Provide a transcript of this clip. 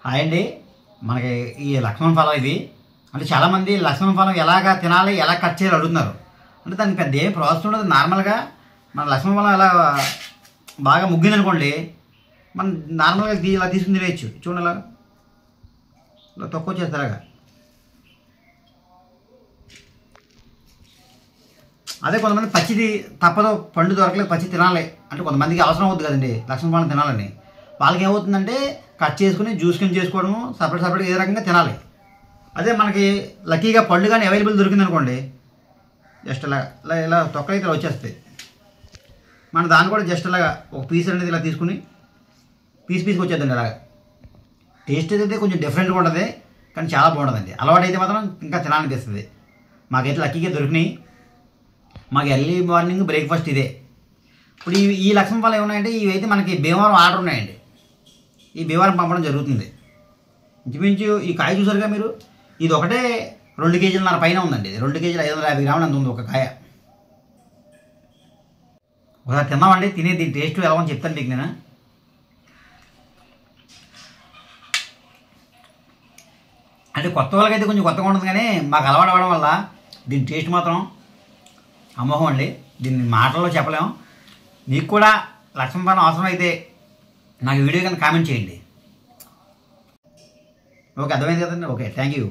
Hi అండి. మనకి ఈ లక్ష్మణ ఫలం ఇది అంటే చాలామంది లక్ష్మణ ఫలం ఎలాగా తినాలి, ఎలా కట్ చేయాలి అడుగుతున్నారు. అంటే దానికి పెద్ద ఏం ప్రాసెస్ ఉండదు. నార్మల్గా మన లక్ష్మణ ఫలం ఎలా బాగా ముగ్గిందనుకోండి, మనం నార్మల్గా ఇలా తీసుకుని తినేయచ్చు. చూడండి ఇలా తక్కువ చేస్తారాగా. అదే కొంతమంది పచ్చిది తప్పదు, పండు దొరకలేదు, పచ్చి తినాలి అంటే కొంతమందికి అవసరం అవుతుంది కదండి లక్ష్మణ ఫలం తినాలని. వాళ్ళకి ఏమవుతుందంటే కట్ చేసుకుని జ్యూస్ కింద చేసుకోవడము, సపరేట్ ఏ రకంగా తినాలి. అదే మనకి లక్కీగా పళ్ళు కానీ అవైలబుల్ దొరికింది అనుకోండి, జస్ట్ ఇలా తొక్కలైతే ఇలా వచ్చేస్తాయి. మన దాన్ని కూడా జస్ట్ ఇలాగా ఒక పీస్ అనేది ఇలా తీసుకుని పీస్కి వచ్చేద్దండి. అలాగా టేస్ట్ అయితే కొంచెం డిఫరెంట్గా ఉంటుంది, కానీ చాలా బాగుంటుందండి. అలవాటు అయితే మాత్రం ఇంకా తినాలనిపిస్తుంది. మాకైతే లక్కీగా దొరికినాయి. మాకు ఎర్లీ మార్నింగ్ బ్రేక్ఫాస్ట్ ఇదే. ఇప్పుడు ఈ లక్ష్మణ ఫలం ఏమున్నాయంటే ఇవైతే మనకి భీమవరం ఆర్డర్ ఉన్నాయండి. ఈ భీమవరం పంపడం జరుగుతుంది. ఇంచుమించు ఈ కాయ చూసారుగా మీరు, ఇది ఒకటే 2 కేజీలన్నర పైన ఉందండి. 2 కేజీల 550 గ్రాములు అంత ఉంది ఒక కాయ. ఒకసారి తిన్నామండి, తినే దీని టేస్ట్ ఎలా అని చెప్తాను మీకు నేను. అంటే కొత్త వాళ్ళకైతే కొంచెం కొత్తగా ఉంటుంది, కానీ మాకు అలవాటు అవ్వడం వల్ల దీని టేస్ట్ మాత్రం అమోఘం అండి. దీన్ని మాటల్లో చెప్పలేము. మీకు కూడా లక్ష్మణ ఫలం అవసరం అయితే నాకు వీడియో కనుక కామెంట్ చేయండి. ఓకే, అర్థమైంది కదండి. Okay, thank you.